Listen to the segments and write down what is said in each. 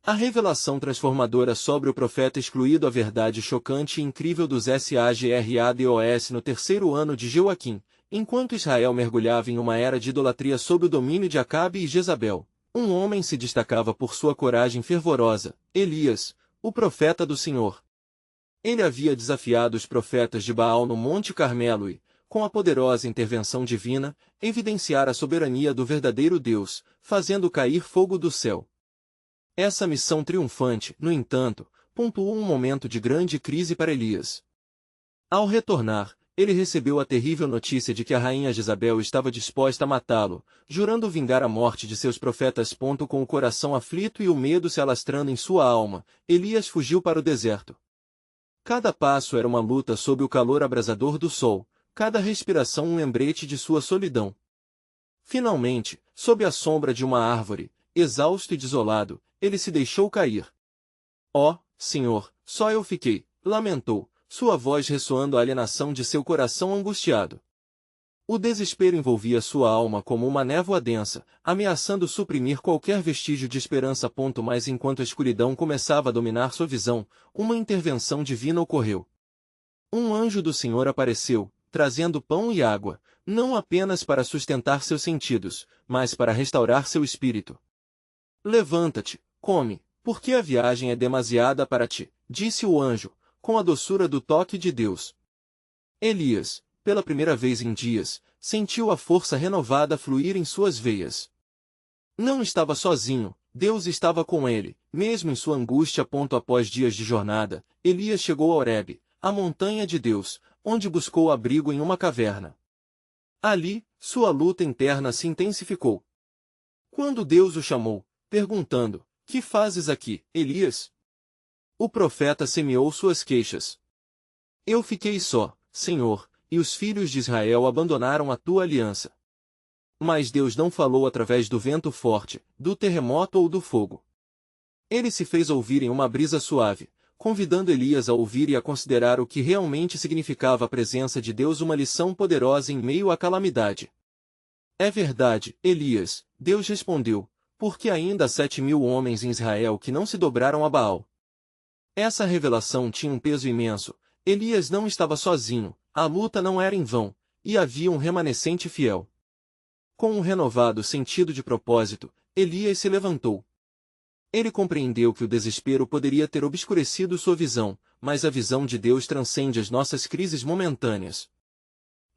A revelação transformadora sobre o profeta excluído, a verdade chocante e incrível dos Sagrados no terceiro ano de Joaquim, enquanto Israel mergulhava em uma era de idolatria sob o domínio de Acabe e Jezabel. Um homem se destacava por sua coragem fervorosa, Elias, o profeta do Senhor. Ele havia desafiado os profetas de Baal no Monte Carmelo e, com a poderosa intervenção divina, evidenciara a soberania do verdadeiro Deus, fazendo cair fogo do céu. Essa missão triunfante, no entanto, pontuou um momento de grande crise para Elias. Ao retornar, ele recebeu a terrível notícia de que a rainha Jezabel estava disposta a matá-lo, jurando vingar a morte de seus profetas. Com o coração aflito e o medo se alastrando em sua alma, Elias fugiu para o deserto. Cada passo era uma luta sob o calor abrasador do sol, cada respiração um lembrete de sua solidão. Finalmente, sob a sombra de uma árvore, exausto e desolado, ele se deixou cair. Ó, Senhor, só eu fiquei, lamentou, sua voz ressoando a alienação de seu coração angustiado. O desespero envolvia sua alma como uma névoa densa, ameaçando suprimir qualquer vestígio de esperança. Mas enquanto a escuridão começava a dominar sua visão, uma intervenção divina ocorreu. Um anjo do Senhor apareceu, trazendo pão e água, não apenas para sustentar seus sentidos, mas para restaurar seu espírito. Levanta-te, come, porque a viagem é demasiada para ti, disse o anjo, com a doçura do toque de Deus. Elias, pela primeira vez em dias, sentiu a força renovada fluir em suas veias. Não estava sozinho, Deus estava com ele, mesmo em sua angústia. Após dias de jornada, Elias chegou a Horebe, a montanha de Deus, onde buscou abrigo em uma caverna. Ali, sua luta interna se intensificou. Quando Deus o chamou, perguntando: "Que fazes aqui, Elias?", o profeta semeou suas queixas. "Eu fiquei só, Senhor, e os filhos de Israel abandonaram a tua aliança." Mas Deus não falou através do vento forte, do terremoto ou do fogo. Ele se fez ouvir em uma brisa suave, convidando Elias a ouvir e a considerar o que realmente significava a presença de Deus, uma lição poderosa em meio à calamidade. "É verdade, Elias", Deus respondeu, "porque ainda há 7.000 homens em Israel que não se dobraram a Baal." Essa revelação tinha um peso imenso. Elias não estava sozinho, a luta não era em vão, e havia um remanescente fiel. Com um renovado sentido de propósito, Elias se levantou. Ele compreendeu que o desespero poderia ter obscurecido sua visão, mas a visão de Deus transcende as nossas crises momentâneas.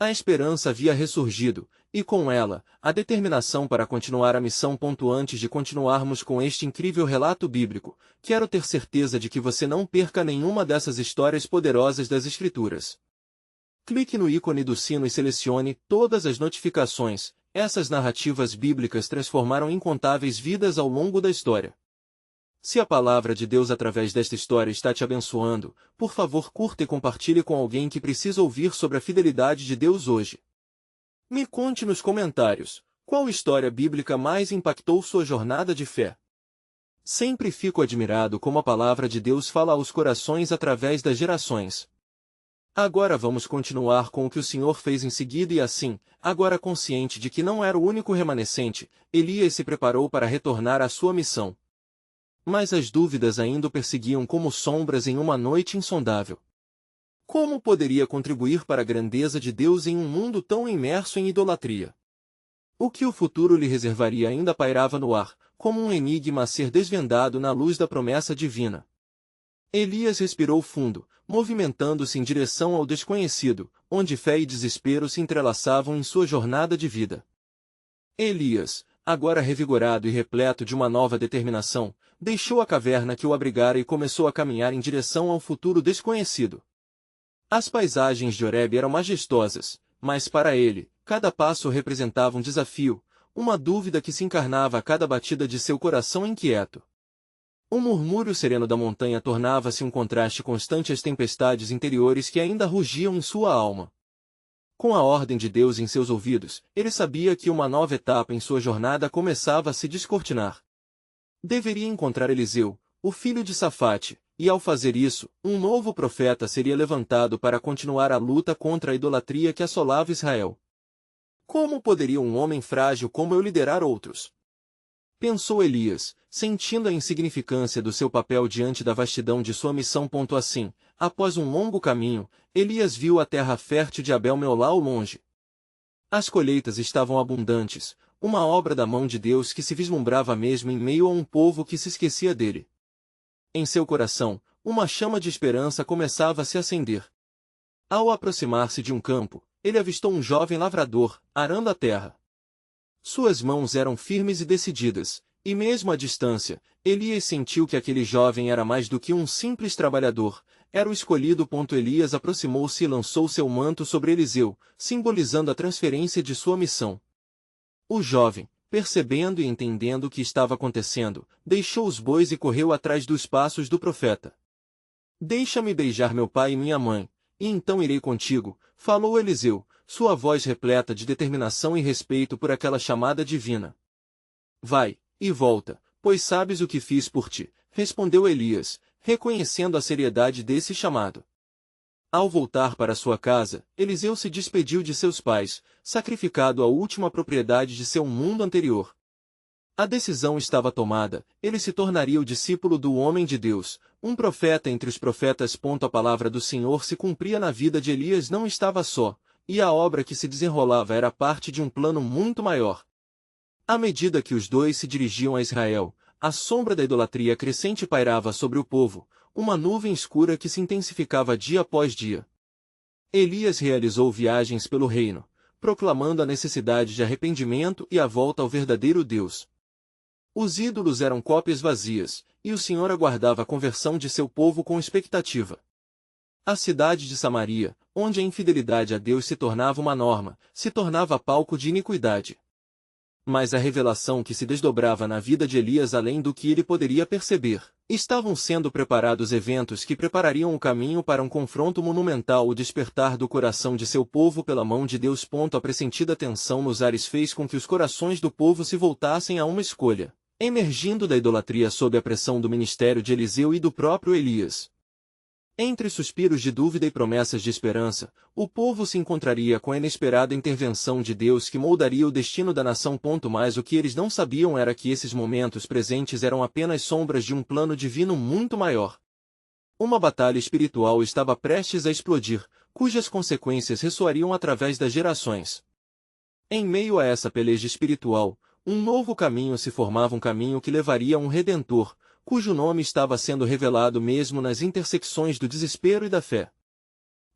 A esperança havia ressurgido, e com ela, a determinação para continuar a missão. Antes de continuarmos com este incrível relato bíblico, quero ter certeza de que você não perca nenhuma dessas histórias poderosas das Escrituras. Clique no ícone do sino e selecione todas as notificações. Essas narrativas bíblicas transformaram incontáveis vidas ao longo da história. Se a palavra de Deus através desta história está te abençoando, por favor curta e compartilhe com alguém que precisa ouvir sobre a fidelidade de Deus hoje. Me conte nos comentários, qual história bíblica mais impactou sua jornada de fé? Sempre fico admirado como a palavra de Deus fala aos corações através das gerações. Agora vamos continuar com o que o Senhor fez em seguida e assim, agora consciente de que não era o único remanescente, Elias se preparou para retornar à sua missão. Mas as dúvidas ainda o perseguiam como sombras em uma noite insondável. Como poderia contribuir para a grandeza de Deus em um mundo tão imerso em idolatria? O que o futuro lhe reservaria ainda pairava no ar, como um enigma a ser desvendado na luz da promessa divina. Elias respirou fundo, movimentando-se em direção ao desconhecido, onde fé e desespero se entrelaçavam em sua jornada de vida. Elias, agora revigorado e repleto de uma nova determinação, deixou a caverna que o abrigara e começou a caminhar em direção ao futuro desconhecido. As paisagens de Horebe eram majestosas, mas para ele, cada passo representava um desafio, uma dúvida que se encarnava a cada batida de seu coração inquieto. O murmúrio sereno da montanha tornava-se um contraste constante às tempestades interiores que ainda rugiam em sua alma. Com a ordem de Deus em seus ouvidos, ele sabia que uma nova etapa em sua jornada começava a se descortinar. Deveria encontrar Eliseu, o filho de Safate, e ao fazer isso, um novo profeta seria levantado para continuar a luta contra a idolatria que assolava Israel. Como poderia um homem frágil como eu liderar outros? Pensou Elias, sentindo a insignificância do seu papel diante da vastidão de sua missão. Assim, após um longo caminho, Elias viu a terra fértil de Abel-Meolá ao longe. As colheitas estavam abundantes, uma obra da mão de Deus que se vislumbrava mesmo em meio a um povo que se esquecia dele. Em seu coração, uma chama de esperança começava a se acender. Ao aproximar-se de um campo, ele avistou um jovem lavrador, arando a terra. Suas mãos eram firmes e decididas, e mesmo à distância, Elias sentiu que aquele jovem era mais do que um simples trabalhador, era o escolhido. Elias aproximou-se e lançou seu manto sobre Eliseu, simbolizando a transferência de sua missão. O jovem, percebendo e entendendo o que estava acontecendo, deixou os bois e correu atrás dos passos do profeta. Deixa-me beijar meu pai e minha mãe, e então irei contigo, falou Eliseu, sua voz repleta de determinação e respeito por aquela chamada divina. Vai, e volta, pois sabes o que fiz por ti, respondeu Elias, reconhecendo a seriedade desse chamado. Ao voltar para sua casa, Eliseu se despediu de seus pais, sacrificado a última propriedade de seu mundo anterior. A decisão estava tomada, ele se tornaria o discípulo do homem de Deus, um profeta entre os profetas. A palavra do Senhor se cumpria na vida de Elias. Não estava só, e a obra que se desenrolava era parte de um plano muito maior. À medida que os dois se dirigiam a Israel, a sombra da idolatria crescente pairava sobre o povo, uma nuvem escura que se intensificava dia após dia. Elias realizou viagens pelo reino, proclamando a necessidade de arrependimento e a volta ao verdadeiro Deus. Os ídolos eram cópias vazias, e o Senhor aguardava a conversão de seu povo com expectativa. A cidade de Samaria, onde a infidelidade a Deus se tornava uma norma, se tornava palco de iniquidade. Mas a revelação que se desdobrava na vida de Elias além do que ele poderia perceber. Estavam sendo preparados eventos que preparariam o caminho para um confronto monumental. O despertar do coração de seu povo pela mão de Deus. A pressentida tensão nos ares fez com que os corações do povo se voltassem a uma escolha, emergindo da idolatria sob a pressão do ministério de Eliseu e do próprio Elias. Entre suspiros de dúvida e promessas de esperança, o povo se encontraria com a inesperada intervenção de Deus que moldaria o destino da nação. Mas o que eles não sabiam era que esses momentos presentes eram apenas sombras de um plano divino muito maior. Uma batalha espiritual estava prestes a explodir, cujas consequências ressoariam através das gerações. Em meio a essa peleja espiritual, um novo caminho se formava, um caminho que levaria a um Redentor, cujo nome estava sendo revelado mesmo nas intersecções do desespero e da fé.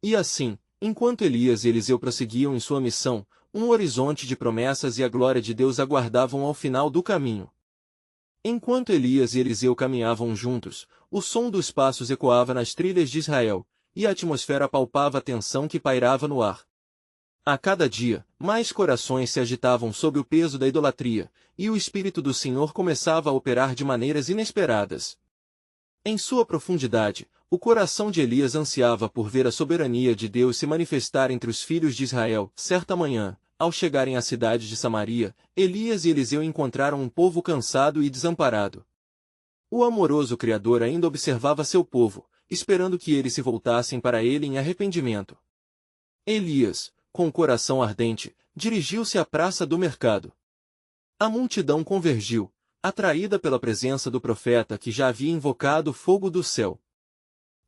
E assim, enquanto Elias e Eliseu prosseguiam em sua missão, um horizonte de promessas e a glória de Deus aguardavam ao final do caminho. Enquanto Elias e Eliseu caminhavam juntos, o som dos passos ecoava nas trilhas de Israel, e a atmosfera palpava a tensão que pairava no ar. A cada dia, mais corações se agitavam sob o peso da idolatria, e o Espírito do Senhor começava a operar de maneiras inesperadas. Em sua profundidade, o coração de Elias ansiava por ver a soberania de Deus se manifestar entre os filhos de Israel. Certa manhã, ao chegarem à cidade de Samaria, Elias e Eliseu encontraram um povo cansado e desamparado. O amoroso Criador ainda observava seu povo, esperando que eles se voltassem para ele em arrependimento. Elias, com o coração ardente, dirigiu-se à praça do mercado. A multidão convergiu, atraída pela presença do profeta que já havia invocado o fogo do céu.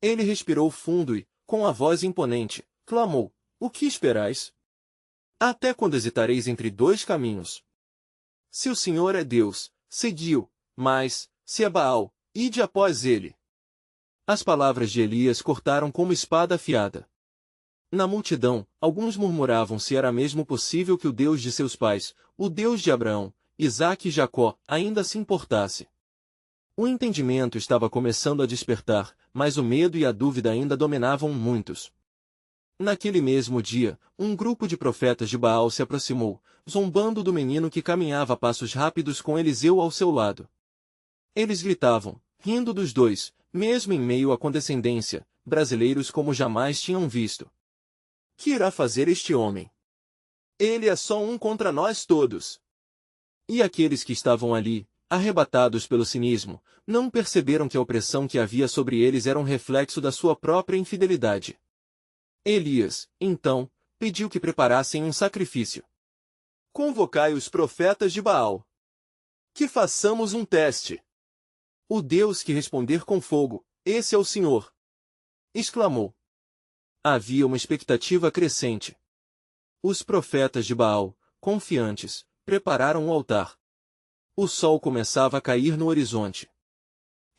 Ele respirou fundo e, com a voz imponente, clamou: "O que esperais? Até quando hesitareis entre dois caminhos? Se o Senhor é Deus, segui-o, mas, se é Baal, ide após ele." As palavras de Elias cortaram como espada afiada. Na multidão, alguns murmuravam se era mesmo possível que o Deus de seus pais, o Deus de Abraão, Isaque e Jacó, ainda se importasse. O entendimento estava começando a despertar, mas o medo e a dúvida ainda dominavam muitos. Naquele mesmo dia, um grupo de profetas de Baal se aproximou, zombando do menino que caminhava a passos rápidos com Eliseu ao seu lado. Eles gritavam, rindo dos dois, mesmo em meio à condescendência, brasileiros como jamais tinham visto. Que irá fazer este homem? Ele é só um contra nós todos. E aqueles que estavam ali, arrebatados pelo cinismo, não perceberam que a opressão que havia sobre eles era um reflexo da sua própria infidelidade. Elias, então, pediu que preparassem um sacrifício. "Convocai os profetas de Baal." Que façamos um teste. O Deus que responder com fogo, esse é o Senhor! Exclamou. Havia uma expectativa crescente. Os profetas de Baal, confiantes, prepararam o altar. O sol começava a cair no horizonte.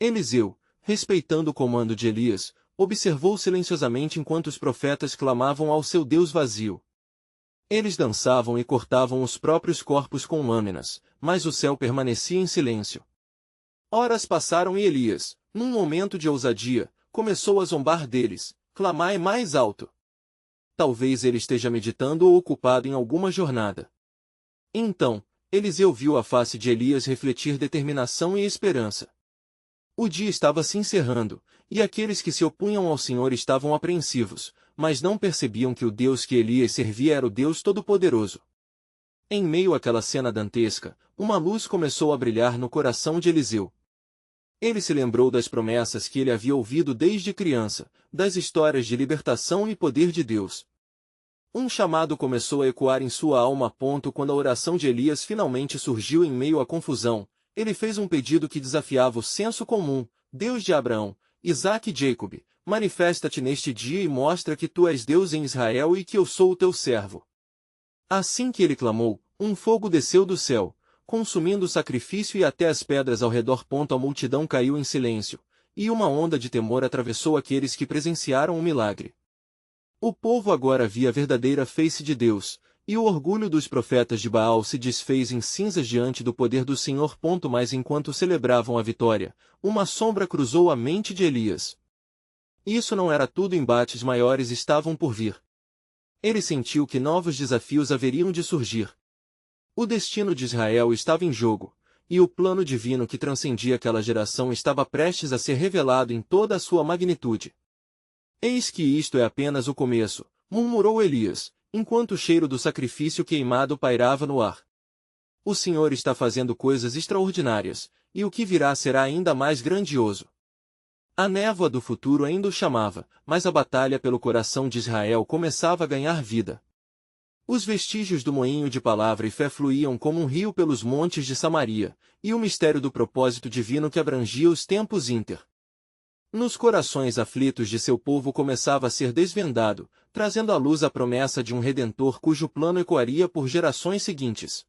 Eliseu, respeitando o comando de Elias, observou silenciosamente enquanto os profetas clamavam ao seu Deus vazio. Eles dançavam e cortavam os próprios corpos com lâminas, mas o céu permanecia em silêncio. Horas passaram e Elias, num momento de ousadia, começou a zombar deles: clamai mais alto. Talvez ele esteja meditando ou ocupado em alguma jornada. Então, Eliseu viu a face de Elias refletir determinação e esperança. O dia estava se encerrando, e aqueles que se opunham ao Senhor estavam apreensivos, mas não percebiam que o Deus que Elias servia era o Deus Todo-Poderoso. Em meio àquela cena dantesca, uma luz começou a brilhar no coração de Eliseu. Ele se lembrou das promessas que ele havia ouvido desde criança, das histórias de libertação e poder de Deus. Um chamado começou a ecoar em sua alma a ponto quando a oração de Elias finalmente surgiu em meio à confusão. Ele fez um pedido que desafiava o senso comum: Deus de Abraão, Isaque e Jacob, manifesta-te neste dia e mostra que tu és Deus em Israel e que eu sou o teu servo. Assim que ele clamou, um fogo desceu do céu, consumindo o sacrifício e até as pedras ao redor. A multidão caiu em silêncio, e uma onda de temor atravessou aqueles que presenciaram o milagre. O povo agora via a verdadeira face de Deus, e o orgulho dos profetas de Baal se desfez em cinzas diante do poder do Senhor. Mas enquanto celebravam a vitória, uma sombra cruzou a mente de Elias. Isso não era tudo, embates maiores estavam por vir. Ele sentiu que novos desafios haveriam de surgir. O destino de Israel estava em jogo, e o plano divino que transcendia aquela geração estava prestes a ser revelado em toda a sua magnitude. Eis que isto é apenas o começo, murmurou Elias, enquanto o cheiro do sacrifício queimado pairava no ar. O Senhor está fazendo coisas extraordinárias, e o que virá será ainda mais grandioso. A névoa do futuro ainda o chamava, mas a batalha pelo coração de Israel começava a ganhar vida. Os vestígios do moinho de palavra e fé fluíam como um rio pelos montes de Samaria, e o mistério do propósito divino que abrangia os tempos inter. Nos corações aflitos de seu povo começava a ser desvendado, trazendo à luz a promessa de um Redentor cujo plano ecoaria por gerações seguintes.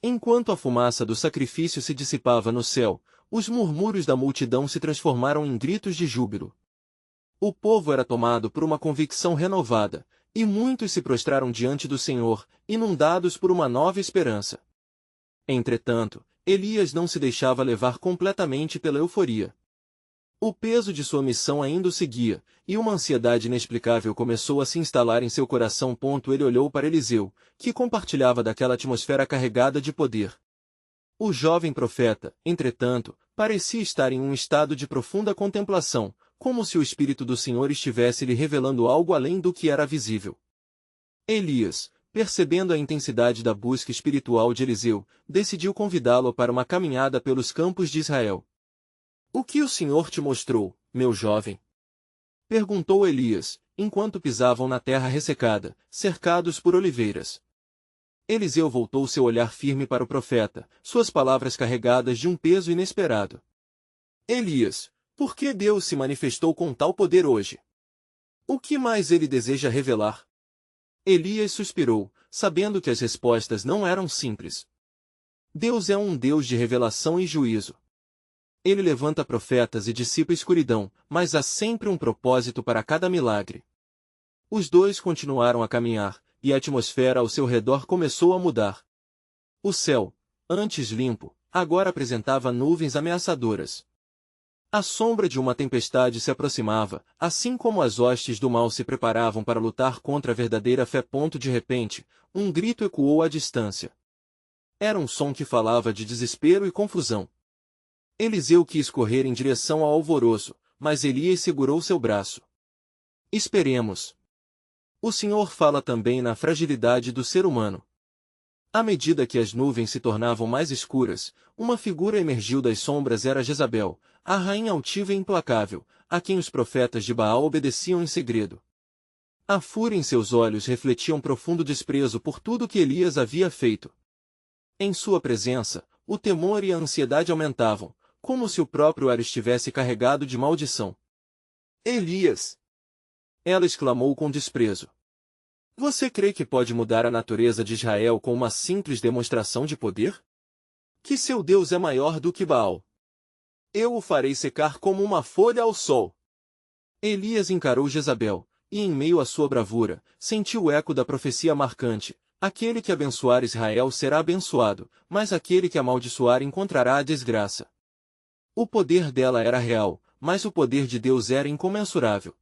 Enquanto a fumaça do sacrifício se dissipava no céu, os murmúrios da multidão se transformaram em gritos de júbilo. O povo era tomado por uma convicção renovada, e muitos se prostraram diante do Senhor, inundados por uma nova esperança. Entretanto, Elias não se deixava levar completamente pela euforia. O peso de sua missão ainda o seguia, e uma ansiedade inexplicável começou a se instalar em seu coração. Ele olhou para Eliseu, que compartilhava daquela atmosfera carregada de poder. O jovem profeta, entretanto, parecia estar em um estado de profunda contemplação, como se o Espírito do Senhor estivesse lhe revelando algo além do que era visível. Elias, percebendo a intensidade da busca espiritual de Eliseu, decidiu convidá-lo para uma caminhada pelos campos de Israel. O que o Senhor te mostrou, meu jovem? Perguntou Elias, enquanto pisavam na terra ressecada, cercados por oliveiras. Eliseu voltou seu olhar firme para o profeta, suas palavras carregadas de um peso inesperado. Elias, por que Deus se manifestou com tal poder hoje? O que mais ele deseja revelar? Elias suspirou, sabendo que as respostas não eram simples. Deus é um Deus de revelação e juízo. Ele levanta profetas e dissipa a escuridão, mas há sempre um propósito para cada milagre. Os dois continuaram a caminhar, e a atmosfera ao seu redor começou a mudar. O céu, antes limpo, agora apresentava nuvens ameaçadoras. A sombra de uma tempestade se aproximava, assim como as hostes do mal se preparavam para lutar contra a verdadeira fé. De repente, um grito ecoou à distância. Era um som que falava de desespero e confusão. Eliseu quis correr em direção ao alvoroço, mas Elias segurou seu braço. Esperemos. O Senhor fala também na fragilidade do ser humano. À medida que as nuvens se tornavam mais escuras, uma figura emergiu das sombras. Era Jezabel, a rainha altiva e implacável, a quem os profetas de Baal obedeciam em segredo. A fúria em seus olhos refletia um profundo desprezo por tudo que Elias havia feito. Em sua presença, o temor e a ansiedade aumentavam, como se o próprio ar estivesse carregado de maldição. Elias! Ela exclamou com desprezo. Você crê que pode mudar a natureza de Israel com uma simples demonstração de poder? Que seu Deus é maior do que Baal. Eu o farei secar como uma folha ao sol. Elias encarou Jezabel, e em meio à sua bravura, sentiu o eco da profecia marcante: aquele que abençoar Israel será abençoado, mas aquele que amaldiçoar encontrará a desgraça. O poder dela era real, mas o poder de Deus era incomensurável.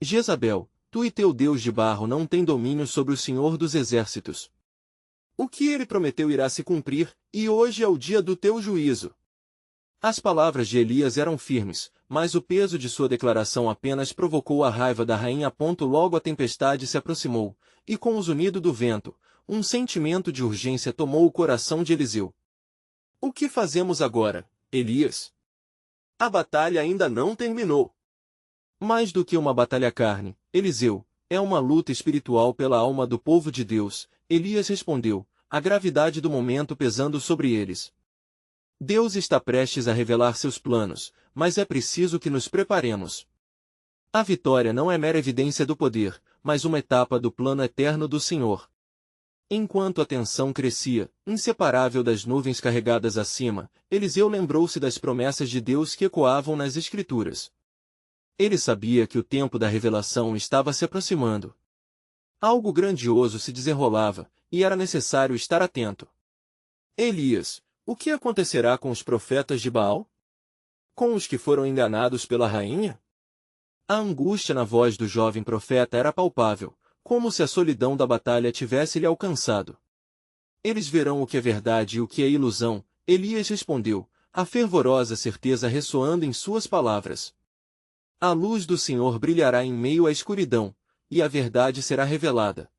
Jezabel, tu e teu Deus de barro não têm domínio sobre o Senhor dos Exércitos. O que ele prometeu irá se cumprir, e hoje é o dia do teu juízo. As palavras de Elias eram firmes, mas o peso de sua declaração apenas provocou a raiva da rainha. Logo a tempestade se aproximou, e com o zunido do vento, um sentimento de urgência tomou o coração de Eliseu. O que fazemos agora, Elias? A batalha ainda não terminou. Mais do que uma batalha carne, Eliseu, é uma luta espiritual pela alma do povo de Deus, Elias respondeu, a gravidade do momento pesando sobre eles. Deus está prestes a revelar seus planos, mas é preciso que nos preparemos. A vitória não é mera evidência do poder, mas uma etapa do plano eterno do Senhor. Enquanto a tensão crescia, inseparável das nuvens carregadas acima, Eliseu lembrou-se das promessas de Deus que ecoavam nas Escrituras. Ele sabia que o tempo da revelação estava se aproximando. Algo grandioso se desenrolava, e era necessário estar atento. Elias, o que acontecerá com os profetas de Baal? Com os que foram enganados pela rainha? A angústia na voz do jovem profeta era palpável, como se a solidão da batalha tivesse lhe alcançado. Eles verão o que é verdade e o que é ilusão, Elias respondeu, a fervorosa certeza ressoando em suas palavras. A luz do Senhor brilhará em meio à escuridão, e a verdade será revelada.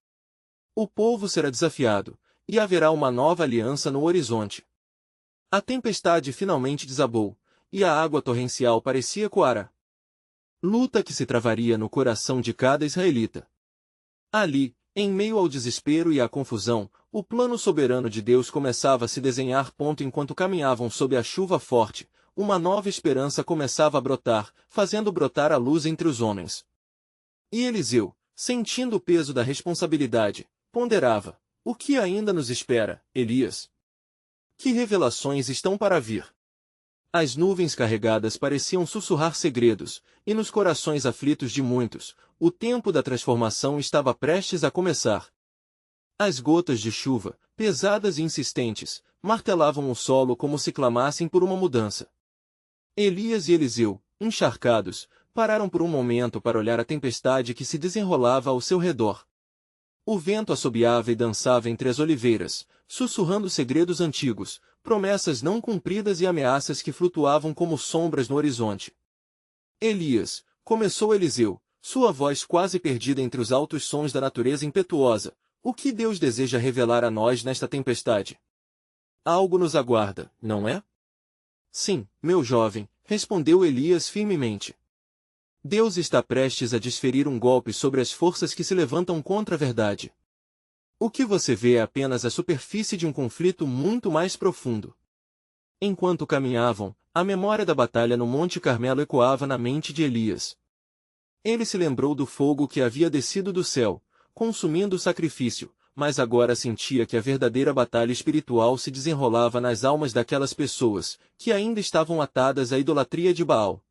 O povo será desafiado, e haverá uma nova aliança no horizonte. A tempestade finalmente desabou, e a água torrencial parecia coar. Luta que se travaria no coração de cada israelita. Ali, em meio ao desespero e à confusão, o plano soberano de Deus começava a se desenhar. Enquanto caminhavam sob a chuva forte, uma nova esperança começava a brotar, fazendo brotar a luz entre os homens. E Eliseu, sentindo o peso da responsabilidade, ponderava, o que ainda nos espera, Elias? Que revelações estão para vir? As nuvens carregadas pareciam sussurrar segredos, e nos corações aflitos de muitos, o tempo da transformação estava prestes a começar. As gotas de chuva, pesadas e insistentes, martelavam o solo como se clamassem por uma mudança. Elias e Eliseu, encharcados, pararam por um momento para olhar a tempestade que se desenrolava ao seu redor. O vento assobiava e dançava entre as oliveiras, sussurrando segredos antigos, promessas não cumpridas e ameaças que flutuavam como sombras no horizonte. Elias, começou Eliseu, sua voz quase perdida entre os altos sons da natureza impetuosa, o que Deus deseja revelar a nós nesta tempestade? Algo nos aguarda, não é? Sim, meu jovem, respondeu Elias firmemente. Deus está prestes a desferir um golpe sobre as forças que se levantam contra a verdade. O que você vê é apenas a superfície de um conflito muito mais profundo. Enquanto caminhavam, a memória da batalha no Monte Carmelo ecoava na mente de Elias. Ele se lembrou do fogo que havia descido do céu, consumindo o sacrifício, mas agora sentia que a verdadeira batalha espiritual se desenrolava nas almas daquelas pessoas, que ainda estavam atadas à idolatria de Baal.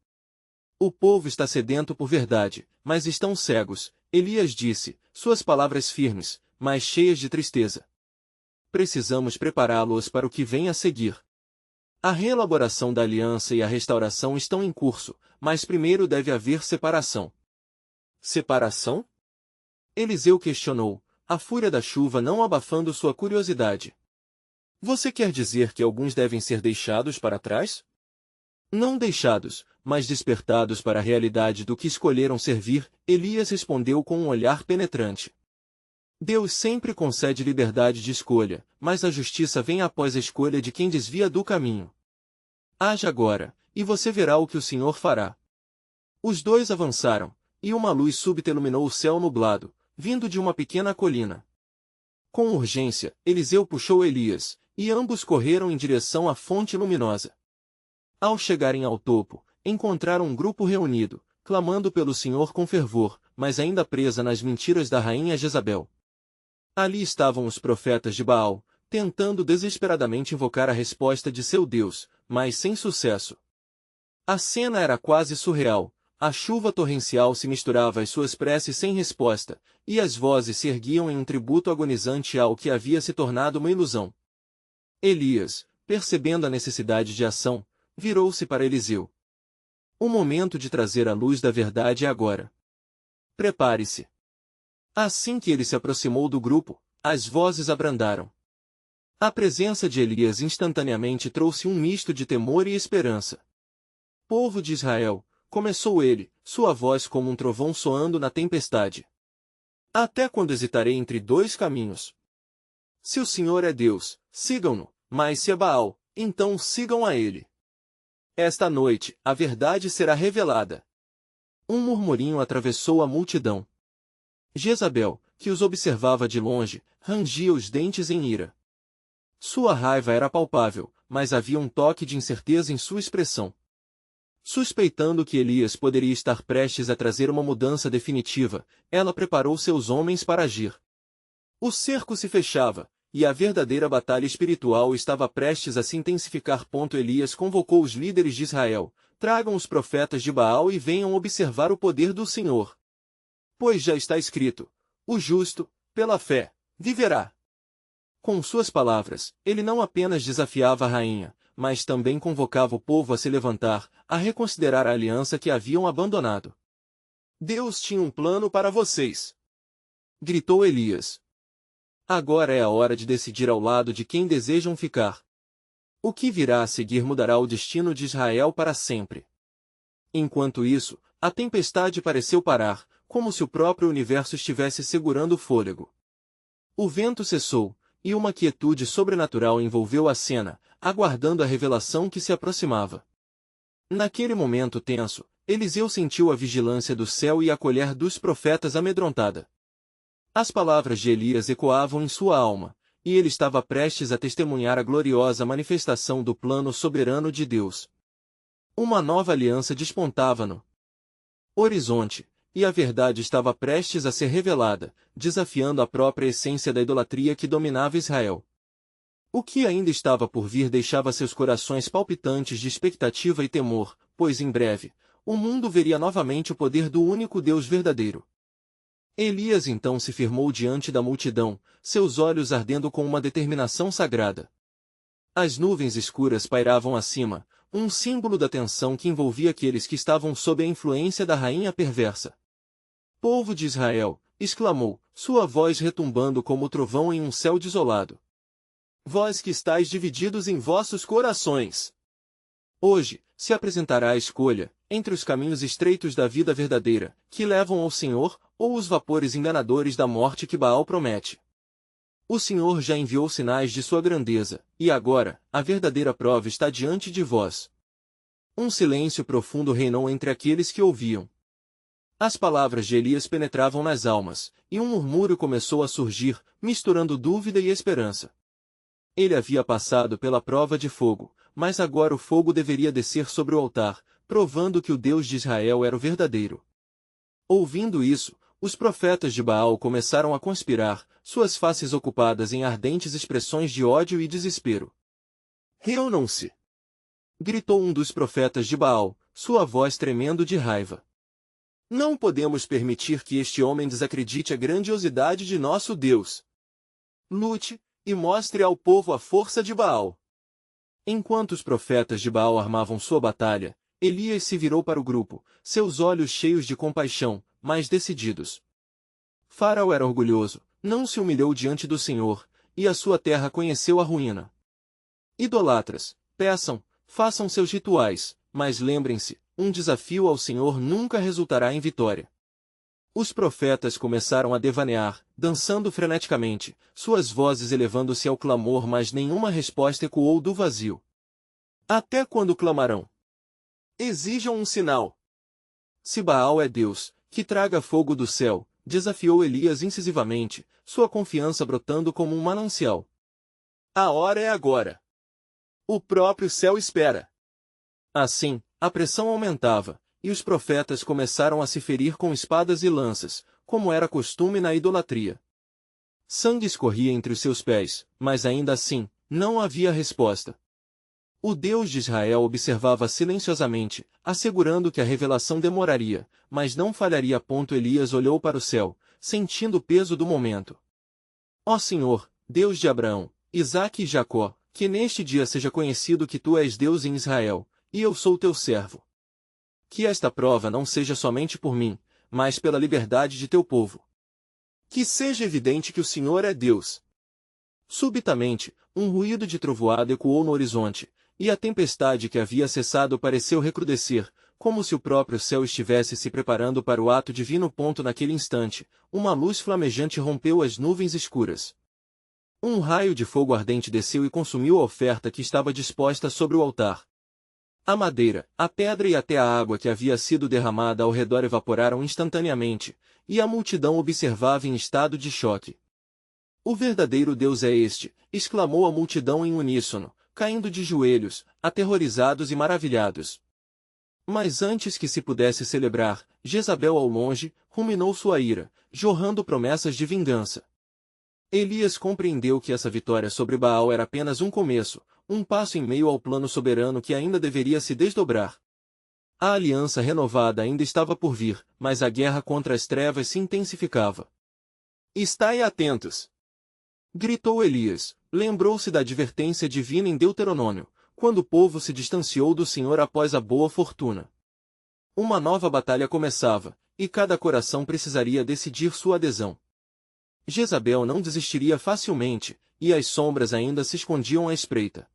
O povo está sedento por verdade, mas estão cegos, Elias disse, suas palavras firmes, mas cheias de tristeza. Precisamos prepará-los para o que vem a seguir. A reelaboração da aliança e a restauração estão em curso, mas primeiro deve haver separação. Separação? Eliseu questionou, a fúria da chuva não abafando sua curiosidade. Você quer dizer que alguns devem ser deixados para trás? Não deixados, mas despertados para a realidade do que escolheram servir, Elias respondeu com um olhar penetrante. Deus sempre concede liberdade de escolha, mas a justiça vem após a escolha de quem desvia do caminho. Haja agora, e você verá o que o Senhor fará. Os dois avançaram, e uma luz súbita iluminou o céu nublado, vindo de uma pequena colina. Com urgência, Eliseu puxou Elias, E ambos correram em direção à fonte luminosa. Ao chegarem ao topo, encontraram um grupo reunido, clamando pelo Senhor com fervor, mas ainda presa nas mentiras da rainha Jezabel. Ali estavam os profetas de Baal, tentando desesperadamente invocar a resposta de seu Deus, mas sem sucesso. A cena era quase surreal. A chuva torrencial se misturava às suas preces sem resposta, e as vozes se erguiam em um tributo agonizante ao que havia se tornado uma ilusão. Elias, percebendo a necessidade de ação, virou-se para Eliseu. O momento de trazer a luz da verdade é agora. Prepare-se. Assim que ele se aproximou do grupo, as vozes abrandaram. A presença de Elias instantaneamente trouxe um misto de temor e esperança. Povo de Israel, começou ele, sua voz como um trovão soando na tempestade. Até quando hesitarei entre dois caminhos? Se o Senhor é Deus, sigam-no, mas se é Baal, então sigam a ele. Esta noite, a verdade será revelada. Um murmurinho atravessou a multidão. Jezabel, que os observava de longe, rangia os dentes em ira. Sua raiva era palpável, mas havia um toque de incerteza em sua expressão. Suspeitando que Elias poderia estar prestes a trazer uma mudança definitiva, ela preparou seus homens para agir. O cerco se fechava, e a verdadeira batalha espiritual estava prestes a se intensificar. Elias convocou os líderes de Israel: tragam os profetas de Baal e venham observar o poder do Senhor. Pois já está escrito: o justo, pela fé, viverá. Com suas palavras, ele não apenas desafiava a rainha, mas também convocava o povo a se levantar, a reconsiderar a aliança que haviam abandonado. Deus tinha um plano para vocês, gritou Elias. Agora é a hora de decidir ao lado de quem desejam ficar. O que virá a seguir mudará o destino de Israel para sempre. Enquanto isso, a tempestade pareceu parar, como se o próprio universo estivesse segurando o fôlego. O vento cessou, e uma quietude sobrenatural envolveu a cena, aguardando a revelação que se aproximava. Naquele momento tenso, Eliseu sentiu a vigilância do céu e a colher dos profetas amedrontada. As palavras de Elias ecoavam em sua alma, e ele estava prestes a testemunhar a gloriosa manifestação do plano soberano de Deus. Uma nova aliança despontava no horizonte, e a verdade estava prestes a ser revelada, desafiando a própria essência da idolatria que dominava Israel. O que ainda estava por vir deixava seus corações palpitantes de expectativa e temor, pois em breve, o mundo veria novamente o poder do único Deus verdadeiro. Elias então se firmou diante da multidão, seus olhos ardendo com uma determinação sagrada. As nuvens escuras pairavam acima, um símbolo da tensão que envolvia aqueles que estavam sob a influência da rainha perversa. Povo de Israel, exclamou, sua voz retumbando como o trovão em um céu desolado. Vós que estáis divididos em vossos corações. Hoje, se apresentará a escolha, entre os caminhos estreitos da vida verdadeira, que levam ao Senhor, ou os vapores enganadores da morte que Baal promete. O Senhor já enviou sinais de sua grandeza, e agora, a verdadeira prova está diante de vós. Um silêncio profundo reinou entre aqueles que ouviam. As palavras de Elias penetravam nas almas, e um murmúrio começou a surgir, misturando dúvida e esperança. Ele havia passado pela prova de fogo, mas agora o fogo deveria descer sobre o altar, provando que o Deus de Israel era o verdadeiro. Ouvindo isso, os profetas de Baal começaram a conspirar, suas faces ocupadas em ardentes expressões de ódio e desespero. Reúnam-se! Gritou um dos profetas de Baal, sua voz tremendo de raiva. Não podemos permitir que este homem desacredite a grandiosidade de nosso Deus. Lute, e mostre ao povo a força de Baal. Enquanto os profetas de Baal armavam sua batalha, Elias se virou para o grupo, seus olhos cheios de compaixão, mas decididos. Faraó era orgulhoso, não se humilhou diante do Senhor, e a sua terra conheceu a ruína. Idolatras, peçam, façam seus rituais, mas lembrem-se, um desafio ao Senhor nunca resultará em vitória. Os profetas começaram a devanear, dançando freneticamente, suas vozes elevando-se ao clamor, mas nenhuma resposta ecoou do vazio. Até quando clamarão? Exijam um sinal. Se Baal é Deus, que traga fogo do céu, desafiou Elias incisivamente, sua confiança brotando como um manancial. A hora é agora. O próprio céu espera. Assim, a pressão aumentava, e os profetas começaram a se ferir com espadas e lanças, como era costume na idolatria. Sangue escorria entre os seus pés, mas ainda assim, não havia resposta. O Deus de Israel observava silenciosamente, assegurando que a revelação demoraria, mas não falharia. Elias olhou para o céu, sentindo o peso do momento. Ó Senhor, Deus de Abraão, Isaque e Jacó, que neste dia seja conhecido que tu és Deus em Israel, e eu sou teu servo. Que esta prova não seja somente por mim, mas pela liberdade de teu povo. Que seja evidente que o Senhor é Deus. Subitamente, um ruído de trovoada ecoou no horizonte, e a tempestade que havia cessado pareceu recrudescer, como se o próprio céu estivesse se preparando para o ato divino. Naquele instante, uma luz flamejante rompeu as nuvens escuras. Um raio de fogo ardente desceu e consumiu a oferta que estava disposta sobre o altar. A madeira, a pedra e até a água que havia sido derramada ao redor evaporaram instantaneamente, e a multidão observava em estado de choque. O verdadeiro Deus é este, exclamou a multidão em uníssono, caindo de joelhos, aterrorizados e maravilhados. Mas antes que se pudesse celebrar, Jezabel ao longe, ruminou sua ira, jorrando promessas de vingança. Elias compreendeu que essa vitória sobre Baal era apenas um começo, um passo em meio ao plano soberano que ainda deveria se desdobrar. A aliança renovada ainda estava por vir, mas a guerra contra as trevas se intensificava. Estai atentos! Gritou Elias, lembrou-se da advertência divina em Deuteronômio, quando o povo se distanciou do Senhor após a boa fortuna. Uma nova batalha começava, e cada coração precisaria decidir sua adesão. Jezabel não desistiria facilmente, e as sombras ainda se escondiam à espreita.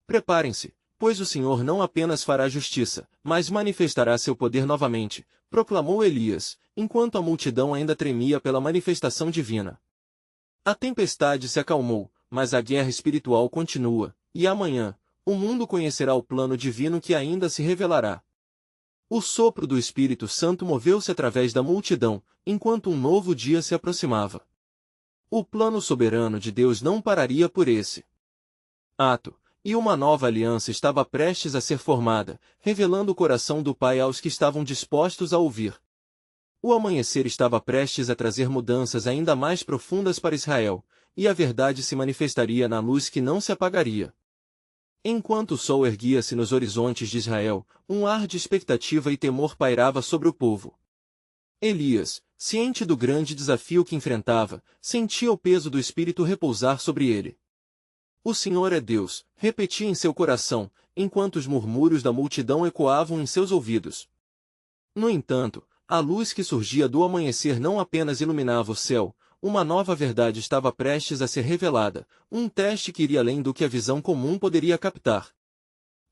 Preparem-se, pois o Senhor não apenas fará justiça, mas manifestará seu poder novamente, proclamou Elias, enquanto a multidão ainda tremia pela manifestação divina. A tempestade se acalmou, mas a guerra espiritual continua, e amanhã, o mundo conhecerá o plano divino que ainda se revelará. O sopro do Espírito Santo moveu-se através da multidão, enquanto um novo dia se aproximava. O plano soberano de Deus não pararia por esse ato, e uma nova aliança estava prestes a ser formada, revelando o coração do Pai aos que estavam dispostos a ouvir. O amanhecer estava prestes a trazer mudanças ainda mais profundas para Israel, e a verdade se manifestaria na luz que não se apagaria. Enquanto o sol erguia-se nos horizontes de Israel, um ar de expectativa e temor pairava sobre o povo. Elias, ciente do grande desafio que enfrentava, sentia o peso do Espírito repousar sobre ele. O Senhor é Deus, repetia em seu coração, enquanto os murmúrios da multidão ecoavam em seus ouvidos. No entanto, a luz que surgia do amanhecer não apenas iluminava o céu, uma nova verdade estava prestes a ser revelada, um teste que iria além do que a visão comum poderia captar.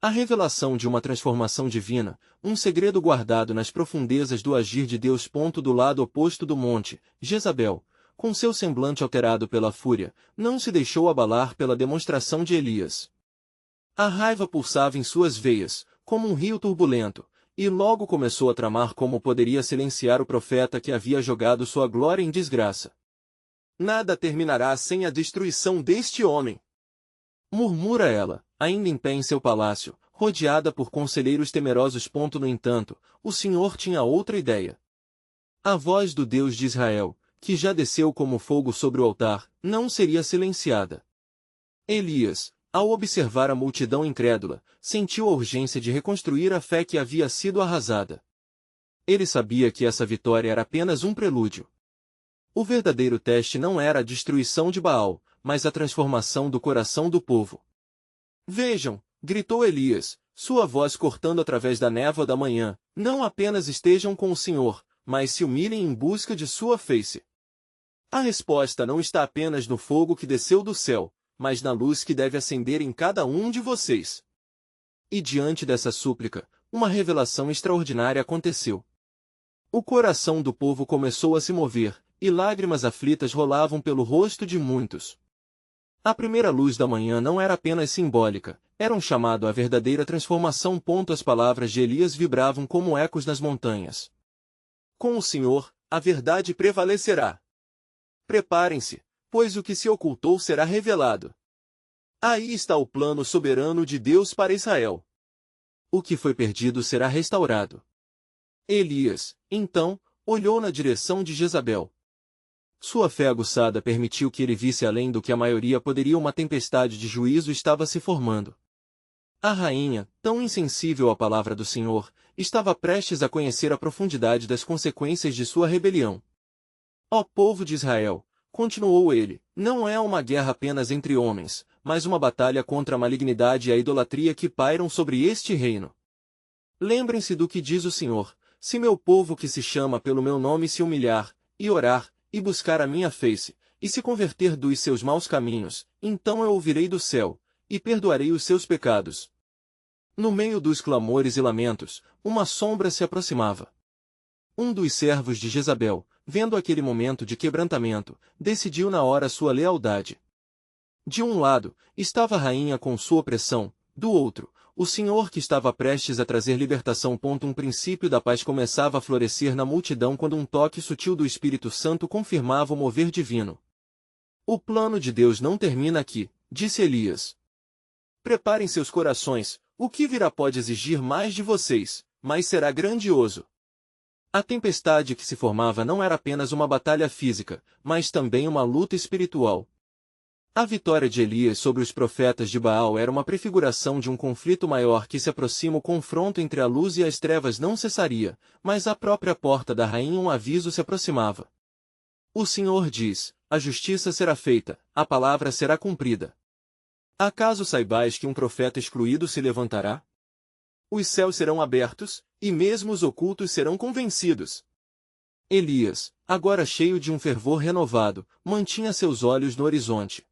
A revelação de uma transformação divina, um segredo guardado nas profundezas do agir de Deus. Do lado oposto do monte, Jezabel, com seu semblante alterado pela fúria, não se deixou abalar pela demonstração de Elias. A raiva pulsava em suas veias, como um rio turbulento, e logo começou a tramar como poderia silenciar o profeta que havia jogado sua glória em desgraça. Nada terminará sem a destruição deste homem, murmura ela, ainda em pé em seu palácio, rodeada por conselheiros temerosos. No entanto, o Senhor tinha outra ideia. A voz do Deus de Israel, que já desceu como fogo sobre o altar, não seria silenciada. Elias, ao observar a multidão incrédula, sentiu a urgência de reconstruir a fé que havia sido arrasada. Ele sabia que essa vitória era apenas um prelúdio. O verdadeiro teste não era a destruição de Baal, mas a transformação do coração do povo. Vejam, gritou Elias, sua voz cortando através da névoa da manhã, não apenas estejam com o Senhor, mas se humilhem em busca de sua face. A resposta não está apenas no fogo que desceu do céu, mas na luz que deve acender em cada um de vocês. E diante dessa súplica, uma revelação extraordinária aconteceu. O coração do povo começou a se mover, e lágrimas aflitas rolavam pelo rosto de muitos. A primeira luz da manhã não era apenas simbólica, era um chamado à verdadeira transformação. As palavras de Elias vibravam como ecos nas montanhas. Com o Senhor, a verdade prevalecerá. Preparem-se, pois o que se ocultou será revelado. Aí está o plano soberano de Deus para Israel. O que foi perdido será restaurado. Elias, então, olhou na direção de Jezabel. Sua fé aguçada permitiu que ele visse além do que a maioria poderia. Uma tempestade de juízo estava se formando. A rainha, tão insensível à palavra do Senhor, estava prestes a conhecer a profundidade das consequências de sua rebelião. Ó povo de Israel, continuou ele, não é uma guerra apenas entre homens, mas uma batalha contra a malignidade e a idolatria que pairam sobre este reino. Lembrem-se do que diz o Senhor: se meu povo que se chama pelo meu nome se humilhar, e orar, e buscar a minha face, e se converter dos seus maus caminhos, então eu ouvirei do céu, e perdoarei os seus pecados. No meio dos clamores e lamentos, uma sombra se aproximava. Um dos servos de Jezabel, vendo aquele momento de quebrantamento, decidiu na hora sua lealdade. De um lado, estava a rainha com sua opressão, do outro, o Senhor que estava prestes a trazer libertação. Um princípio da paz começava a florescer na multidão quando um toque sutil do Espírito Santo confirmava o mover divino. O plano de Deus não termina aqui, disse Elias. Preparem seus corações, o que virá pode exigir mais de vocês, mas será grandioso. A tempestade que se formava não era apenas uma batalha física, mas também uma luta espiritual. A vitória de Elias sobre os profetas de Baal era uma prefiguração de um conflito maior que se aproxima. O confronto entre a luz e as trevas não cessaria, mas à própria porta da rainha um aviso se aproximava. O Senhor diz: a justiça será feita, a palavra será cumprida. Acaso saibais que um profeta excluído se levantará? Os céus serão abertos, e mesmo os ocultos serão convencidos. Elias, agora cheio de um fervor renovado, mantinha seus olhos no horizonte.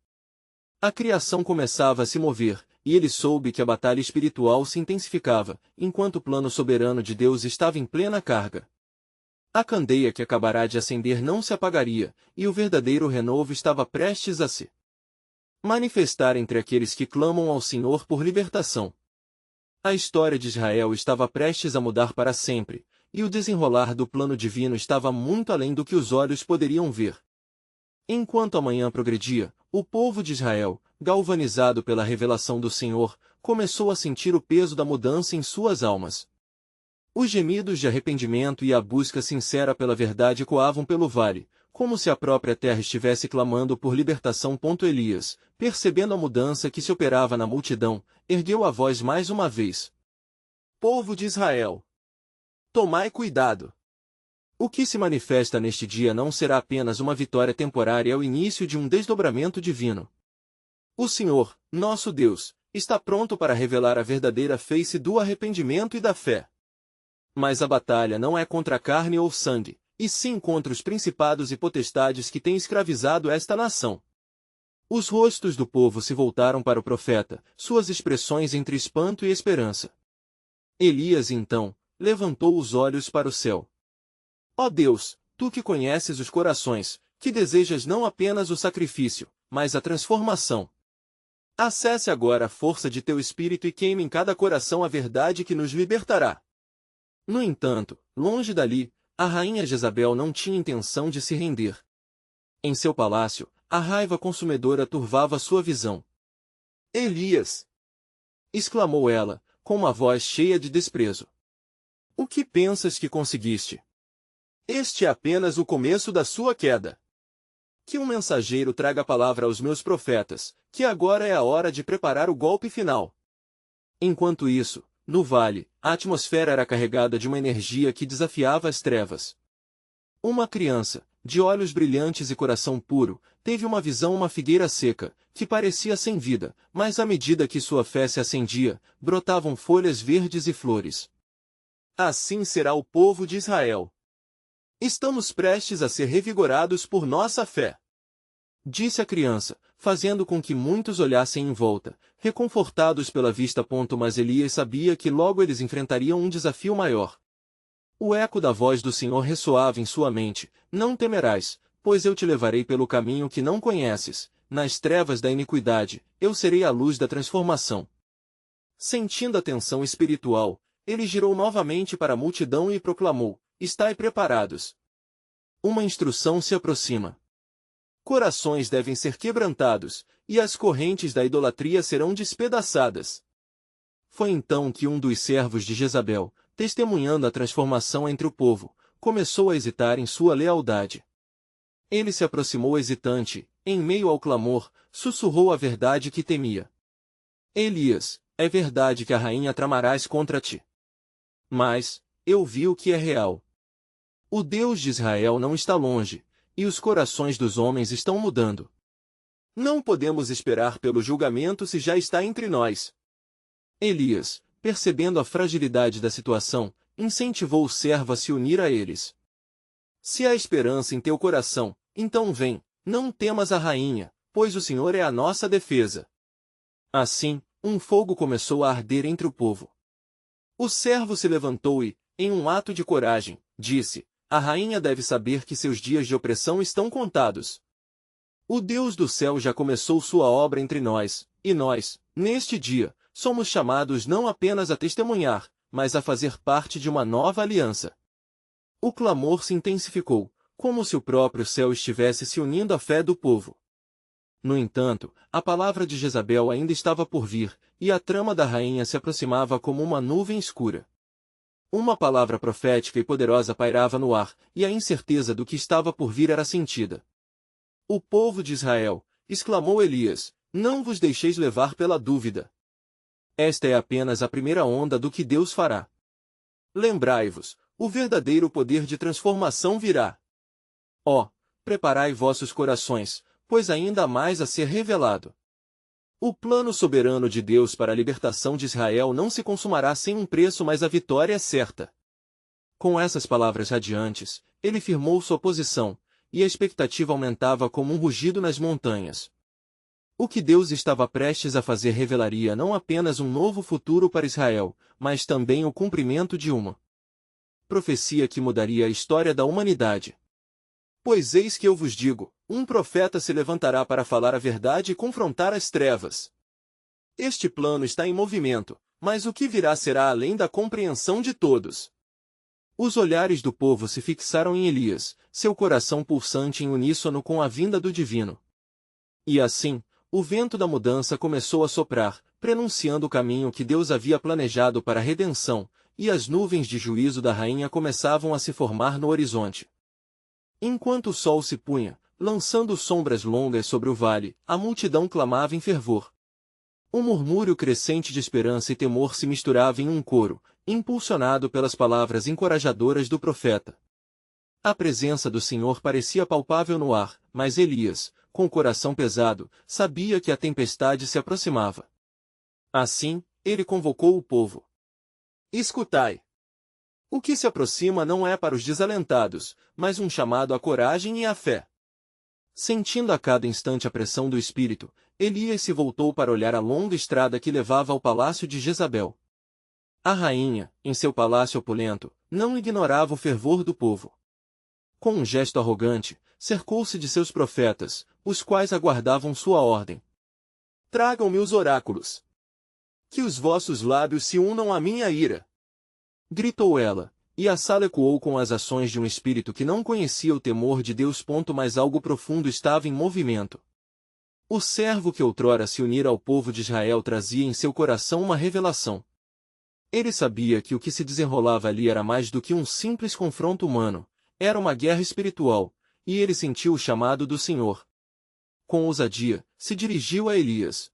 A criação começava a se mover, e ele soube que a batalha espiritual se intensificava, enquanto o plano soberano de Deus estava em plena carga. A candeia que acabará de acender não se apagaria, e o verdadeiro renovo estava prestes a se manifestar entre aqueles que clamam ao Senhor por libertação. A história de Israel estava prestes a mudar para sempre, e o desenrolar do plano divino estava muito além do que os olhos poderiam ver. Enquanto a manhã progredia, o povo de Israel, galvanizado pela revelação do Senhor, começou a sentir o peso da mudança em suas almas. Os gemidos de arrependimento e a busca sincera pela verdade ecoavam pelo vale, como se a própria terra estivesse clamando por libertação. Elias, percebendo a mudança que se operava na multidão, ergueu a voz mais uma vez. Povo de Israel! Tomai cuidado! O que se manifesta neste dia não será apenas uma vitória temporária, é o início de um desdobramento divino. O Senhor, nosso Deus, está pronto para revelar a verdadeira face do arrependimento e da fé. Mas a batalha não é contra carne ou sangue, e sim contra os principados e potestades que têm escravizado esta nação. Os rostos do povo se voltaram para o profeta, suas expressões entre espanto e esperança. Elias, então, levantou os olhos para o céu. Ó Deus, tu que conheces os corações, que desejas não apenas o sacrifício, mas a transformação. Acesse agora a força de teu espírito e queime em cada coração a verdade que nos libertará. No entanto, longe dali, a rainha Jezabel não tinha intenção de se render. Em seu palácio, a raiva consumidora turvava sua visão. Elias! Exclamou ela, com uma voz cheia de desprezo. O que pensas que conseguiste? Este é apenas o começo da sua queda. Que um mensageiro traga a palavra aos meus profetas, que agora é a hora de preparar o golpe final. Enquanto isso, no vale, a atmosfera era carregada de uma energia que desafiava as trevas. Uma criança, de olhos brilhantes e coração puro, teve uma visão: uma figueira seca, que parecia sem vida, mas à medida que sua fé se acendia, brotavam folhas verdes e flores. Assim será o povo de Israel. Estamos prestes a ser revigorados por nossa fé. Disse a criança, fazendo com que muitos olhassem em volta, reconfortados pela vista. Mas Elias sabia que logo eles enfrentariam um desafio maior. O eco da voz do Senhor ressoava em sua mente: não temerás, pois eu te levarei pelo caminho que não conheces, nas trevas da iniquidade, eu serei a luz da transformação. Sentindo a tensão espiritual, ele girou novamente para a multidão e proclamou: estai preparados. Uma instrução se aproxima. Corações devem ser quebrantados, e as correntes da idolatria serão despedaçadas. Foi então que um dos servos de Jezabel, testemunhando a transformação entre o povo, começou a hesitar em sua lealdade. Ele se aproximou hesitante, em meio ao clamor, sussurrou a verdade que temia. Elias, é verdade que a rainha tramarás contra ti. Mas, eu vi o que é real. O Deus de Israel não está longe, e os corações dos homens estão mudando. Não podemos esperar pelo julgamento se já está entre nós. Elias, percebendo a fragilidade da situação, incentivou o servo a se unir a eles. Se há esperança em teu coração, então vem, não temas a rainha, pois o Senhor é a nossa defesa. Assim, um fogo começou a arder entre o povo. O servo se levantou e, em um ato de coragem, disse: a rainha deve saber que seus dias de opressão estão contados. O Deus do céu já começou sua obra entre nós, e nós, neste dia, somos chamados não apenas a testemunhar, mas a fazer parte de uma nova aliança. O clamor se intensificou, como se o próprio céu estivesse se unindo à fé do povo. No entanto, a palavra de Jezabel ainda estava por vir, e a trama da rainha se aproximava como uma nuvem escura. Uma palavra profética e poderosa pairava no ar, e a incerteza do que estava por vir era sentida. O povo de Israel, exclamou Elias, não vos deixeis levar pela dúvida. Esta é apenas a primeira onda do que Deus fará. Lembrai-vos, o verdadeiro poder de transformação virá. Ó, preparai vossos corações, pois ainda há mais a ser revelado. O plano soberano de Deus para a libertação de Israel não se consumará sem um preço, mas a vitória é certa. Com essas palavras radiantes, ele firmou sua posição, e a expectativa aumentava como um rugido nas montanhas. O que Deus estava prestes a fazer revelaria não apenas um novo futuro para Israel, mas também o cumprimento de uma profecia que mudaria a história da humanidade. Pois eis que eu vos digo, um profeta se levantará para falar a verdade e confrontar as trevas. Este plano está em movimento, mas o que virá será além da compreensão de todos. Os olhares do povo se fixaram em Elias, seu coração pulsante em uníssono com a vinda do divino. E assim, o vento da mudança começou a soprar, prenunciando o caminho que Deus havia planejado para a redenção, e as nuvens de juízo da rainha começavam a se formar no horizonte. Enquanto o sol se punha, lançando sombras longas sobre o vale, a multidão clamava em fervor. Um murmúrio crescente de esperança e temor se misturava em um coro, impulsionado pelas palavras encorajadoras do profeta. A presença do Senhor parecia palpável no ar, mas Elias, com o coração pesado, sabia que a tempestade se aproximava. Assim, ele convocou o povo. Escutai! O que se aproxima não é para os desalentados, mas um chamado à coragem e à fé. Sentindo a cada instante a pressão do espírito, Elias se voltou para olhar a longa estrada que levava ao palácio de Jezabel. A rainha, em seu palácio opulento, não ignorava o fervor do povo. Com um gesto arrogante, cercou-se de seus profetas, os quais aguardavam sua ordem. Tragam-me os oráculos. Que os vossos lábios se unam à minha ira. Gritou ela, e a sala ecoou com as ações de um espírito que não conhecia o temor de Deus. Mas algo profundo estava em movimento. O servo que outrora se unira ao povo de Israel trazia em seu coração uma revelação. Ele sabia que o que se desenrolava ali era mais do que um simples confronto humano, era uma guerra espiritual, e ele sentiu o chamado do Senhor. Com ousadia, se dirigiu a Elias.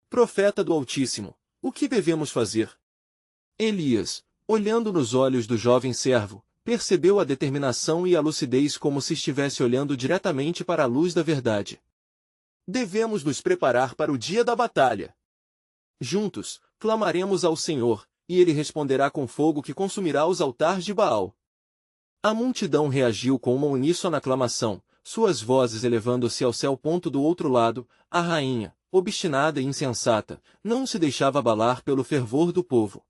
Profeta do Altíssimo, o que devemos fazer? Elias, olhando nos olhos do jovem servo, percebeu a determinação e a lucidez como se estivesse olhando diretamente para a luz da verdade. Devemos nos preparar para o dia da batalha. Juntos, clamaremos ao Senhor, e ele responderá com fogo que consumirá os altares de Baal. A multidão reagiu com uma uníssona aclamação, suas vozes elevando-se ao céu. Do outro lado, a rainha, obstinada e insensata, não se deixava abalar pelo fervor do povo.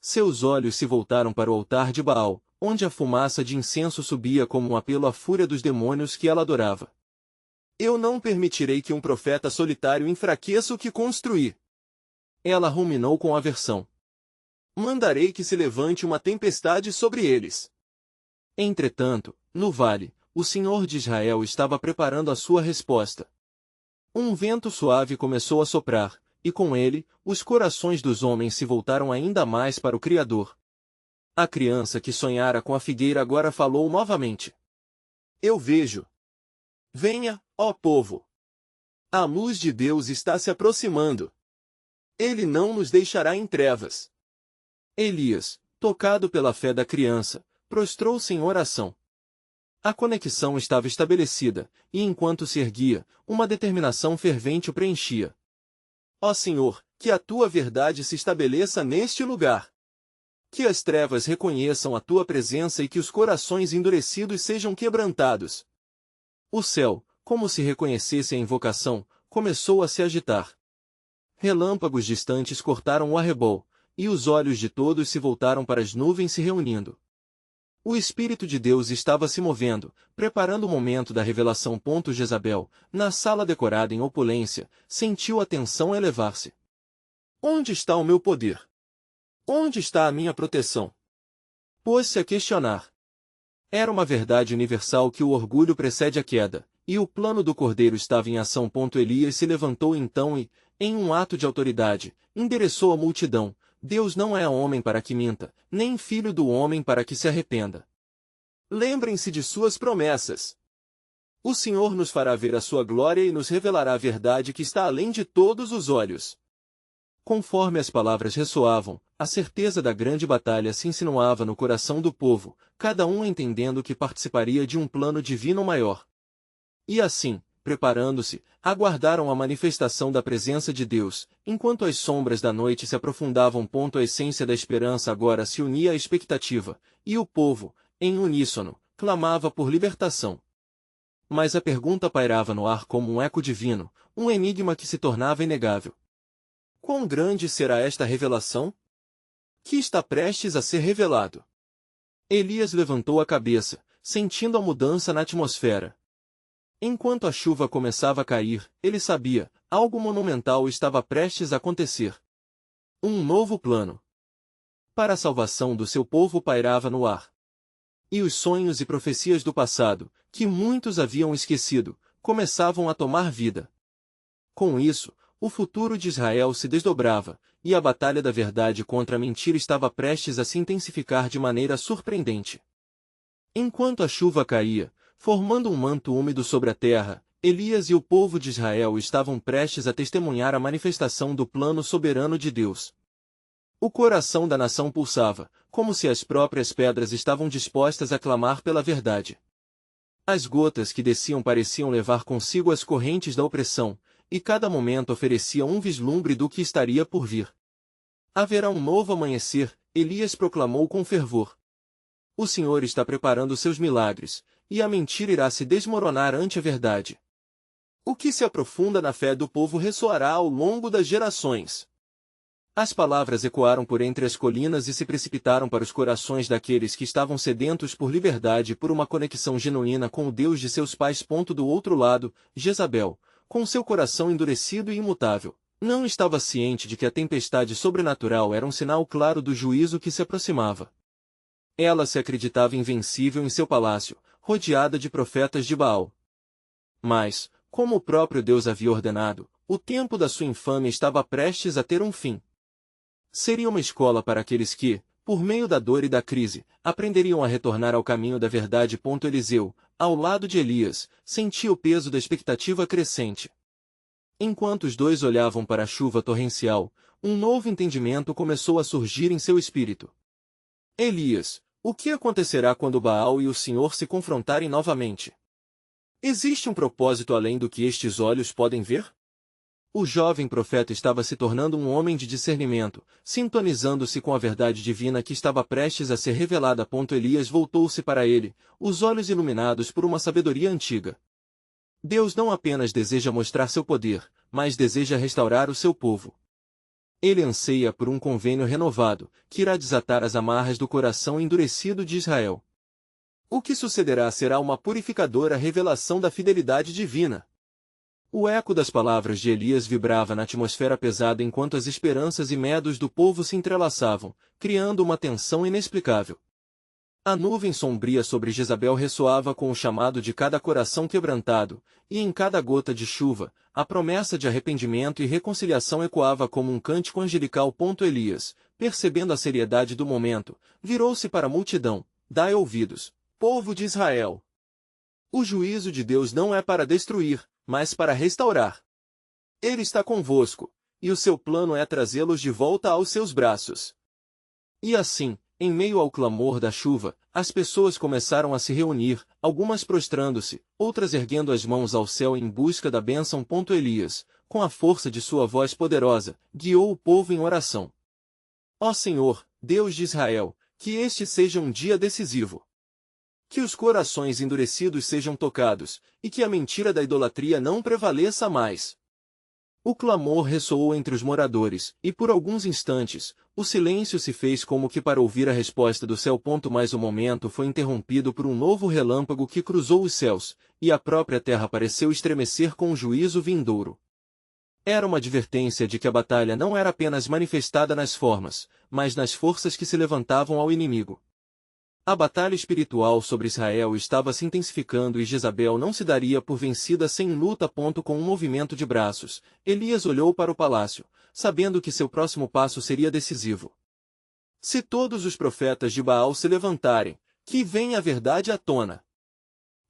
Seus olhos se voltaram para o altar de Baal, onde a fumaça de incenso subia como um apelo à fúria dos demônios que ela adorava. Eu não permitirei que um profeta solitário enfraqueça o que construí. Ela ruminou com aversão. Mandarei que se levante uma tempestade sobre eles. Entretanto, no vale, o Senhor de Israel estava preparando a sua resposta. Um vento suave começou a soprar, e com ele, os corações dos homens se voltaram ainda mais para o Criador. A criança que sonhara com a figueira agora falou novamente. Eu vejo. Venha, ó povo. A luz de Deus está se aproximando. Ele não nos deixará em trevas. Elias, tocado pela fé da criança, prostrou-se em oração. A conexão estava estabelecida, e enquanto se erguia, uma determinação fervente o preenchia. Ó Senhor, que a tua verdade se estabeleça neste lugar. Que as trevas reconheçam a tua presença e que os corações endurecidos sejam quebrantados. O céu, como se reconhecesse a invocação, começou a se agitar. Relâmpagos distantes cortaram o arrebol, e os olhos de todos se voltaram para as nuvens se reunindo. O Espírito de Deus estava se movendo, preparando o momento da revelação. Jezabel, na sala decorada em opulência, sentiu a tensão elevar-se. Onde está o meu poder? Onde está a minha proteção? Pôs-se a questionar. Era uma verdade universal que o orgulho precede a queda, e o plano do Cordeiro estava em ação. Elias se levantou então e, em um ato de autoridade, endereçou a multidão. Deus não é homem para que minta, nem filho do homem para que se arrependa. Lembrem-se de suas promessas. O Senhor nos fará ver a sua glória e nos revelará a verdade que está além de todos os olhos. Conforme as palavras ressoavam, a certeza da grande batalha se insinuava no coração do povo, cada um entendendo que participaria de um plano divino maior. E assim, preparando-se, aguardaram a manifestação da presença de Deus, enquanto as sombras da noite se aprofundavam. A essência da esperança agora se unia à expectativa, e o povo, em uníssono, clamava por libertação. Mas a pergunta pairava no ar como um eco divino, um enigma que se tornava inegável. Quão grande será esta revelação? Que está prestes a ser revelado? Elias levantou a cabeça, sentindo a mudança na atmosfera. Enquanto a chuva começava a cair, ele sabia, algo monumental estava prestes a acontecer. Um novo plano para a salvação do seu povo pairava no ar. E os sonhos e profecias do passado, que muitos haviam esquecido, começavam a tomar vida. Com isso, o futuro de Israel se desdobrava, e a batalha da verdade contra a mentira estava prestes a se intensificar de maneira surpreendente. Enquanto a chuva caía, formando um manto úmido sobre a terra, Elias e o povo de Israel estavam prestes a testemunhar a manifestação do plano soberano de Deus. O coração da nação pulsava, como se as próprias pedras estavam dispostas a clamar pela verdade. As gotas que desciam pareciam levar consigo as correntes da opressão, e cada momento oferecia um vislumbre do que estaria por vir. Haverá um novo amanhecer, Elias proclamou com fervor. O Senhor está preparando seus milagres, e a mentira irá se desmoronar ante a verdade. O que se aprofunda na fé do povo ressoará ao longo das gerações. As palavras ecoaram por entre as colinas e se precipitaram para os corações daqueles que estavam sedentos por liberdade e por uma conexão genuína com o Deus de seus pais. Do outro lado, Jezabel, com seu coração endurecido e imutável, não estava ciente de que a tempestade sobrenatural era um sinal claro do juízo que se aproximava. Ela se acreditava invencível em seu palácio, rodeada de profetas de Baal. Mas, como o próprio Deus havia ordenado, o tempo da sua infâmia estava prestes a ter um fim. Seria uma escola para aqueles que, por meio da dor e da crise, aprenderiam a retornar ao caminho da verdade. Eliseu, ao lado de Elias, sentia o peso da expectativa crescente. Enquanto os dois olhavam para a chuva torrencial, um novo entendimento começou a surgir em seu espírito. Elias, o que acontecerá quando Baal e o Senhor se confrontarem novamente? Existe um propósito além do que estes olhos podem ver? O jovem profeta estava se tornando um homem de discernimento, sintonizando-se com a verdade divina que estava prestes a ser revelada. Elias voltou-se para ele, os olhos iluminados por uma sabedoria antiga. Deus não apenas deseja mostrar seu poder, mas deseja restaurar o seu povo. Ele anseia por um convênio renovado, que irá desatar as amarras do coração endurecido de Israel. O que sucederá será uma purificadora revelação da fidelidade divina. O eco das palavras de Elias vibrava na atmosfera pesada enquanto as esperanças e medos do povo se entrelaçavam, criando uma tensão inexplicável. A nuvem sombria sobre Jezabel ressoava com o chamado de cada coração quebrantado, e em cada gota de chuva, a promessa de arrependimento e reconciliação ecoava como um cântico angelical. Elias, percebendo a seriedade do momento, virou-se para a multidão: dai ouvidos, povo de Israel. O juízo de Deus não é para destruir, mas para restaurar. Ele está convosco, e o seu plano é trazê-los de volta aos seus braços. E assim, em meio ao clamor da chuva, as pessoas começaram a se reunir, algumas prostrando-se, outras erguendo as mãos ao céu em busca da bênção. Elias, com a força de sua voz poderosa, guiou o povo em oração. Ó Senhor, Deus de Israel, que este seja um dia decisivo. Que os corações endurecidos sejam tocados, e que a mentira da idolatria não prevaleça mais. O clamor ressoou entre os moradores, e por alguns instantes, o silêncio se fez como que para ouvir a resposta do céu. Mas o momento foi interrompido por um novo relâmpago que cruzou os céus, e a própria terra pareceu estremecer com o juízo vindouro. Era uma advertência de que a batalha não era apenas manifestada nas formas, mas nas forças que se levantavam ao inimigo. A batalha espiritual sobre Israel estava se intensificando e Jezabel não se daria por vencida sem luta. Com um movimento de braços, Elias olhou para o palácio, sabendo que seu próximo passo seria decisivo. Se todos os profetas de Baal se levantarem, que venha a verdade à tona.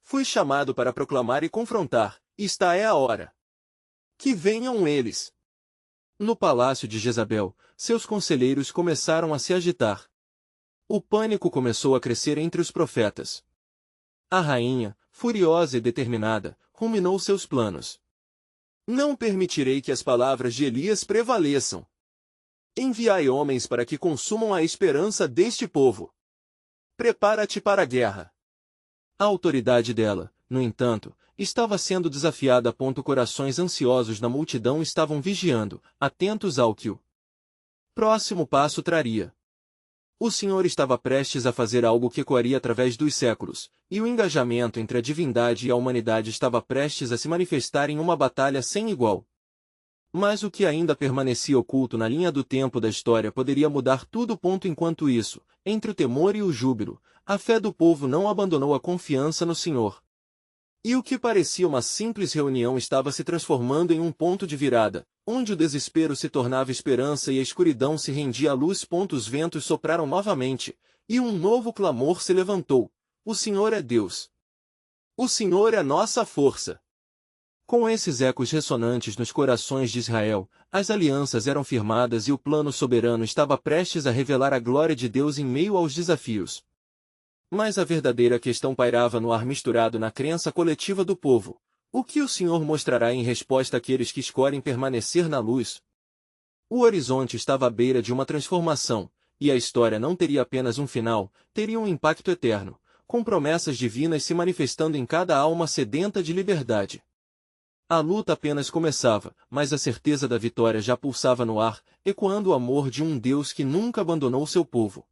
Fui chamado para proclamar e confrontar, esta é a hora. Que venham eles. No palácio de Jezabel, seus conselheiros começaram a se agitar. O pânico começou a crescer entre os profetas. A rainha, furiosa e determinada, ruminou seus planos. Não permitirei que as palavras de Elias prevaleçam. Enviai homens para que consumam a esperança deste povo. Prepara-te para a guerra. A autoridade dela, no entanto, estava sendo desafiada. Corações ansiosos na multidão estavam vigiando, atentos ao que o próximo passo traria. O Senhor estava prestes a fazer algo que ecoaria através dos séculos, e o engajamento entre a divindade e a humanidade estava prestes a se manifestar em uma batalha sem igual. Mas o que ainda permanecia oculto na linha do tempo da história poderia mudar tudo. Enquanto isso, entre o temor e o júbilo, a fé do povo não abandonou a confiança no Senhor. E o que parecia uma simples reunião estava se transformando em um ponto de virada, onde o desespero se tornava esperança e a escuridão se rendia à luz. Os ventos sopraram novamente, e um novo clamor se levantou: o Senhor é Deus. O Senhor é nossa força. Com esses ecos ressonantes nos corações de Israel, as alianças eram firmadas e o plano soberano estava prestes a revelar a glória de Deus em meio aos desafios. Mas a verdadeira questão pairava no ar, misturado na crença coletiva do povo: o que o Senhor mostrará em resposta àqueles que escolhem permanecer na luz? O horizonte estava à beira de uma transformação, e a história não teria apenas um final, teria um impacto eterno, com promessas divinas se manifestando em cada alma sedenta de liberdade. A luta apenas começava, mas a certeza da vitória já pulsava no ar, ecoando o amor de um Deus que nunca abandonou seu povo.